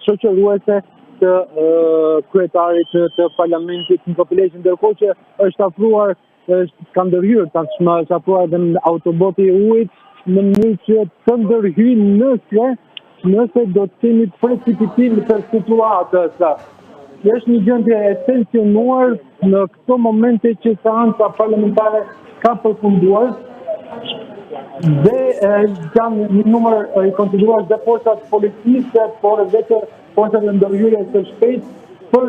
shoqëruese të kryetarit të parlamentit Niko Peleshi, ndërkohë që është afruar, ka ndërhyrë tashmë, është afruar edhe në autoboti i ujit në mënyrë që të ndërhyjë nëse do të kemi precipitim të situatës. Është një gjendje e tensionuar në këto momente që seanca parlamentare ka përfunduar dhe janë një numër i konsideruar dhe forcat policisë, por vetë forcat e ndërhyrjes së shpejtë për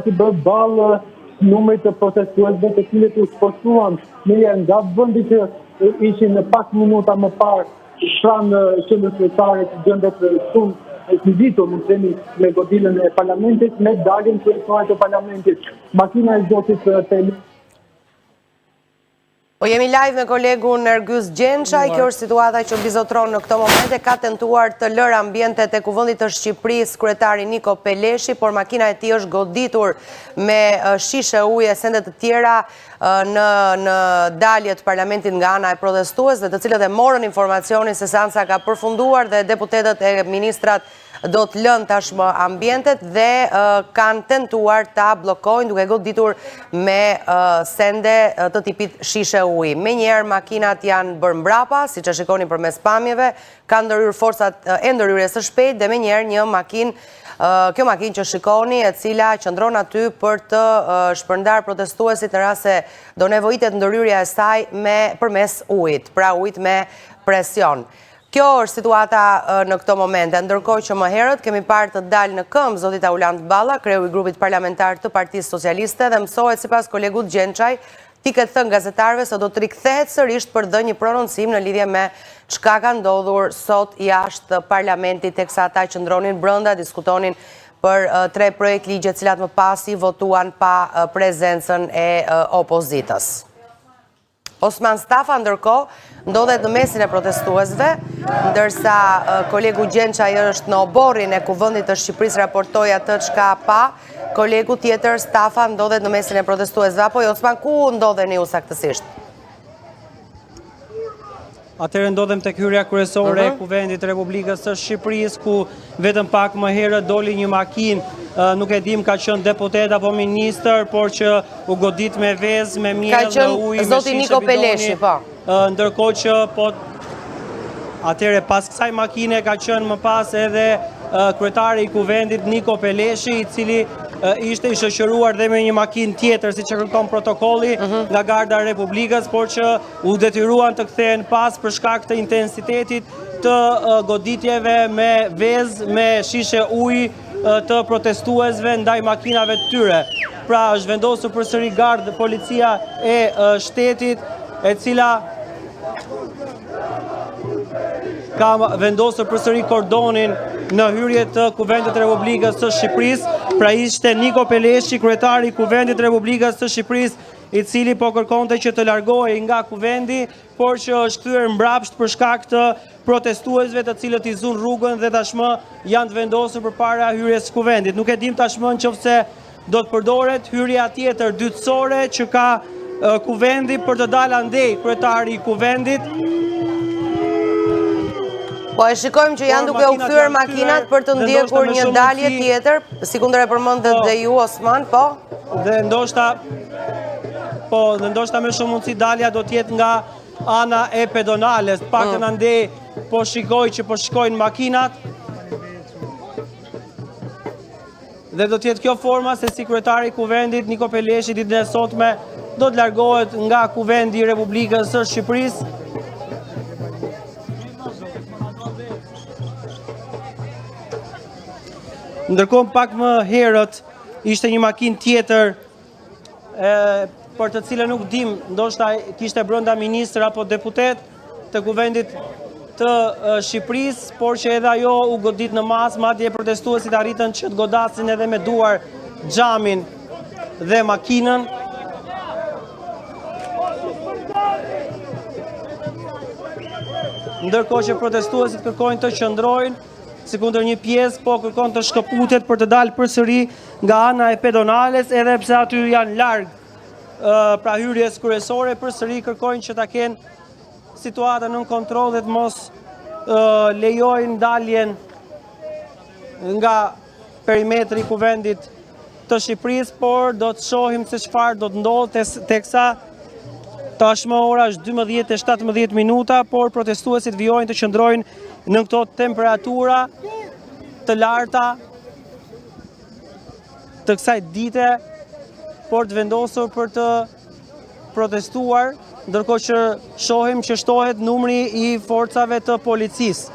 të bërë ballë numrit të protestuesve të cilët u spostuan nga vendi që ishin në pak minuta më parë pranë qendrës kryetare të gjendet shumë të vitur me godilën e parlamentit, me daljen kryetare të parlamentit. Makina e zotit Peleshi. Po jemi live me kolegun Ergjys Gjençaj, kjo është situata që bizotron në këto momente, ka tentuar të lërë ambientet e kuvendit të Shqipërisë kryetari Niko Peleshi, por makina e tij është goditur me shishe ujë e sende të tjera në dalje të parlamentit nga ana e protestuesve, të cilët e morën informacionin se seanca ka përfunduar dhe deputetët e ministrat do të lënë tashmë ambientet dhe kanë tentuar ta bllokojnë duke goditur me sende të tipit shishe uji. Menjëherë makinat janë bërë mbrapa, siç e shikoni përmes pamjeve, kanë ndërhyrë forcat e ndërhyrjes së shpejtë dhe menjëherë një makinë, kjo makinë që shikoni, e cila qëndron aty për të shpërndar protestuesit në rast se do nevojitet ndërhyrja e saj përmes ujit, pra ujit me presion. Kjo është situata në këto momente, ndërkohë që më herët kemi parë të dalë në këmbë zotit Auland Balla, kreu i grupit parlamentar të Partisë Socialiste, dhe mësohet sipas kolegut Gjençaj, ti këtë thënë gazetarëve se do të rikthehet sërish për dhënë një prononcim në lidhje me çka ka ndodhur sot jashtë parlamentit, teksa ata që ndronin brenda diskutonin për 3 projekt ligje të cilat më pas i votuan pa prezencën e opozitës. Osman Stafa, ndërkohë, ndodhet në mesin e protestuesve, ndërsa kolegu Gjençaj është në oborrin e kuvendit të Shqipërisë, raportoi atë çka pa, kolegu tjetër Stafa ndodhet në mesin e protestuesve. Apo Osman, ku ndodheni ju saktësisht? Atëherë ndodhem tek hyrja kryesore e kuvendit të Republikës së Shqipërisë, ku vetëm pak më herët doli një makinë, nuk e dim ka qenë deputet apo ministër, por që u godit me vezë, me miell, me ujë, me zoti Niko Peleshi, po. Ndërkohë që atëherë pas kësaj makine ka qenë më pas edhe kryetari i kuvendit Niko Peleshi, i cili ishte i shoqëruar dhe me një makinë tjetër, siç e kërkon protokolli nga Garda e Republikës, por që u detyruan të kthehen pas për shkak të intensitetit të goditjeve me vezë, me shishe ujë të protestuesve ndaj makinave të tyre. Pra është vendosur përsëri gardë policia e shtetit, e cila ka vendosur përsëri kordonin në hyrje të Kuvendit të Republikës së Shqipërisë. Pra ishte Niko Peleshi, kryetari i Kuvendit të Republikës së Shqipërisë, i cili po kërkonte që të largohej nga kuvendi, por që është kthyer mbrapsht për shkak të protestuesve të cilët i zun rrugën dhe tashmë janë të vendosur përpara hyrjes së kuvendit. Nuk e dim tashmë nëse do të përdoret hyrja tjetër dytësore që ka kuvendi për të dalë andej kryetari i kuvendit. Po e shikojmë që janë duke u kthyer makinat për të ndjekur një dalje tjetër, sikundër e përmendet dhe ju Osman, po? Dhe ndoshta me shumë mundësi dalja do të jetë nga ana e pedonales, paktën andej po shikoj që po shkojnë makinat. Dhe do të jetë kjo forma se si kryetari i kuvendit Niko Peleshi ditën e sotme do të largohet nga kuvendi i Republikës së Shqipërisë. Ndërkohë pak më herët ishte një makinë tjetër për të cilën nuk dim, ndoshta kishte brenda ministër apo deputet të kuvendit të Shqipërisë, por që edhe ajo u godit në masë, madje protestuesit arritën që të godasin edhe me duar xhamin dhe makinën. Ndërkohë që protestuesit kërkojnë të qëndrojnë, sikundër një pjesë po kërkon të shkëputet për të dalë përsëri nga ana e pedonales, edhe pse aty janë larg pra hyrjes kryesore, përsëri kërkojnë që ta kenë situatën nën kontroll dhe të mos lejojnë daljen nga perimetri i kuvendit të Shqipërisë, por do të shohim se çfarë do të ndodhë teksa tashmë ora është 12:17 minuta, por protestuesit vijojnë të qëndrojnë në këto temperatura të larta të kësaj dite, por të vendosur për të protestuar, ndërkohë që shohim që shtohet numri i forcave të policisë.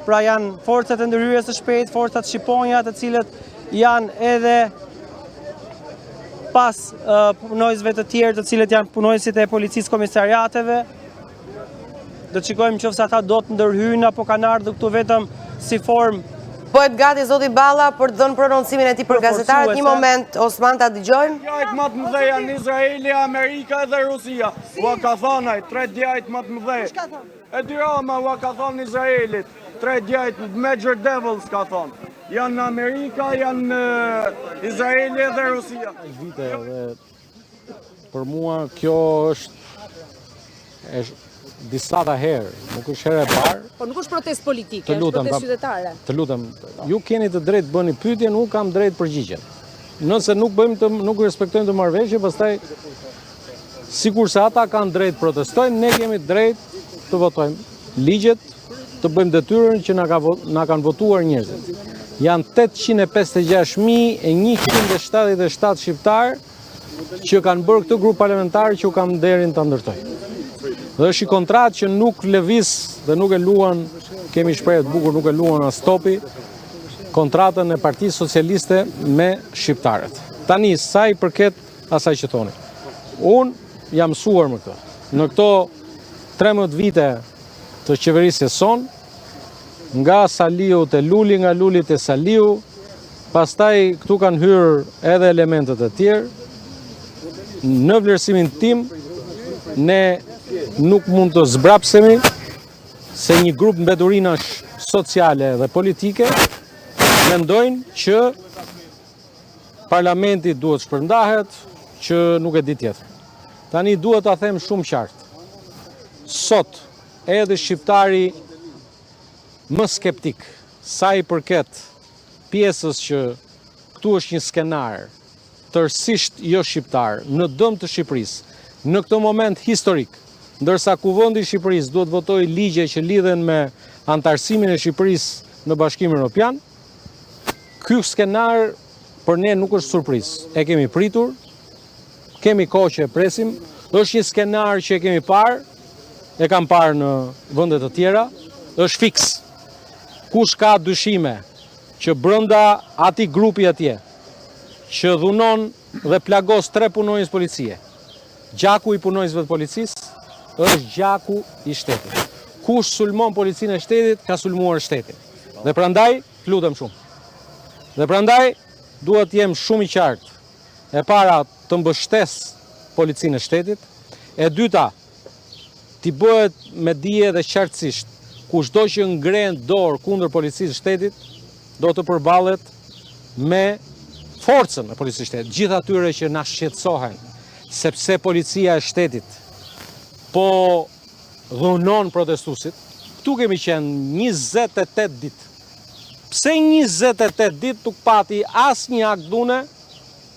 Pra janë forcat e ndërhyrjes së shpejtë, forcat shqiponja, të cilët janë edhe pas punojësve të tjerë të cilët janë punojësit e policisë komisariateve. Do të shikojmë nëse ata do të ndërhyjnë apo kanë ardhur këtu vetëm si formë. Bëhet gati zoti Balla për të dhënë prononcimin e tij për gazetarët. Një moment, Osman, ta dëgjojmë. Djajt më të mëdhej janë Izraeli, Amerika dhe Rusia. Ua ka thonaj, 3 djajt më të mëdhej. E Dirama ua ka thonë Izraelit, 3 djajt Major Devils ka thonë. Janë në Amerika, janë në Izraeli dhe Rusia. Vite dhe për mua kjo është disa ta herë, nuk është herë e parë. Po nuk është protestë politike, është protestë qytetare. Të lutem, ju keni të drejtë bëni pyetje, nuk kam drejtë përgjigjen. Nëse nuk respektojmë të marrëveshje, pastaj sikurse ata kanë drejtë protestojnë, ne kemi drejtë të votojmë ligjet, të bëjmë detyrën që na kanë votuar njerëzit. Janë 856.177 shqiptarë që kanë bërë këtë grup parlamentar që u kam nderin ta ndërtoj. Dhe është i kontratë që nuk lëviz dhe nuk e luan, kemi shprehje të bukur, nuk e luan as topi, kontratën e Partisë Socialiste me shqiptarët. Tani, sa i përket asaj që thoni. Unë jam mësuar më këtë. Në këto 13 vite të qeverisjes son, nga Saliu te Luli, nga Luli te Saliu, pastaj këtu kanë hyrë edhe elementet e tjerë. Në vlerësimin tim, ne nuk mund të zbrapsemi se një grup mbetërinash sociale dhe politike mendojnë që parlamenti duhet shpërndahet, që nuk e di tjetër. Tani duhet ta them shumë qartë. Sot edhe shqiptari më skeptik sa i përket pjesës që këtu është një skenar tërësisht jo shqiptar në dëm të Shqipërisë, në këtë moment historik, ndërsa Kuvendi i Shqipërisë duhet votojë ligje që lidhen me antarësimin e Shqipërisë në Bashkimin Evropian, ky skenar për ne nuk është surprizë. E kemi pritur, kemi kohë që e presim, është një skenar që e kemi parë, e kam parë në vende të tjera, është fiks. Kush ka dyshime që brenda atij grupi atje që dhunon dhe plagos 3 punonjës policie, gjaku i punonjësve të policisë është gjaku i shtetit. Kush sulmon policinë e shtetit, ka sulmuar shtetin. Dhe prandaj, lutem shumë. Dhe prandaj, duhet jem shumë i qartë. E para, të mbështes policinë e shtetit. E dyta, t'i bëhet me dije dhe qartësisht. Kushdo që ngren dorë kundër policisë shtetit, do të përballet me forcën e policisë shtetit. Gjithë atyre që na shqetësohen, sepse policia e shtetit po dhunon protestuesit. Këtu kemi qenë 28 ditë. Pse 28 ditë nuk pati asnjë akt dhune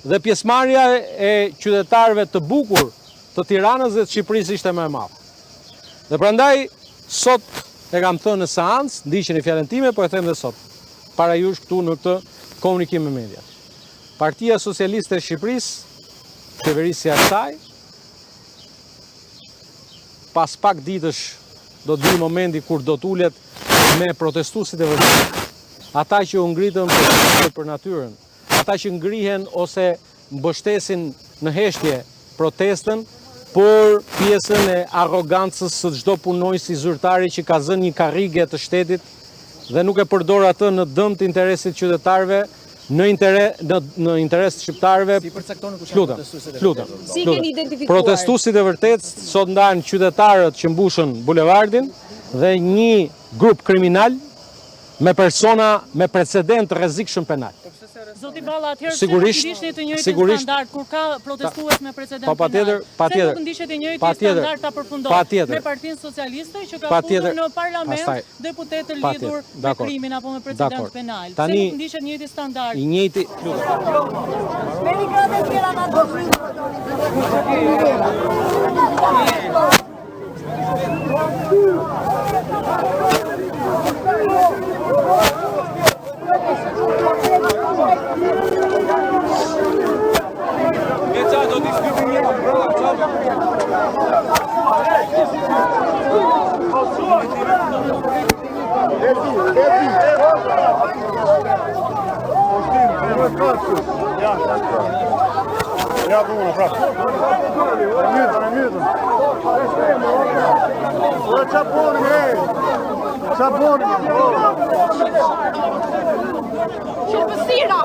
dhe pjesëmarrja e qytetarëve të bukur të Tiranës dhe të Shqipërisë ishte më e madhe. Dhe prandaj sot e kam thënë në seancë, ndiqeni fjalën time, po e them edhe sot, para jush këtu në këtë komunikim me media. Partia Socialiste e Shqipërisë, qeverisja e saj, pas pak ditësh do të vi momenti kur do të ulet me protestuesit e vërtetë. Ata që u ngritën për natyrën, ata që ngrihen ose mbështesin në heshtje protestën, por pjesën e arrogancës së çdo punonjësi zyrtari që ka zënë një karrige të shtetit dhe nuk e përdor atë në dëm të interesit qytetarëve, në interes të shqiptarëve. Si përcakton kush janë protestuesit? Lutem. Si keni identifikuar? Protestuesit e vërtet sot ndahen qytetarët që mbushën bulevardin dhe një grup kriminal me persona me precedent rrezikshëm penal. Zoti Balla, atëherë Sigurisht, pse nuk ndishte të njëjtin standard kur ka protestues me precedent penal? Patjetër. Pse nuk ndishte të njëjtin standard ta përfundon me Partinë Socialiste që ka futur në parlament deputet të lidhur me krimin apo me precedent penal? Pse nuk ndishte të njëjtin standard? I njëjti. Ja, doe nog prachtig. Sapone. Qëllëpësira!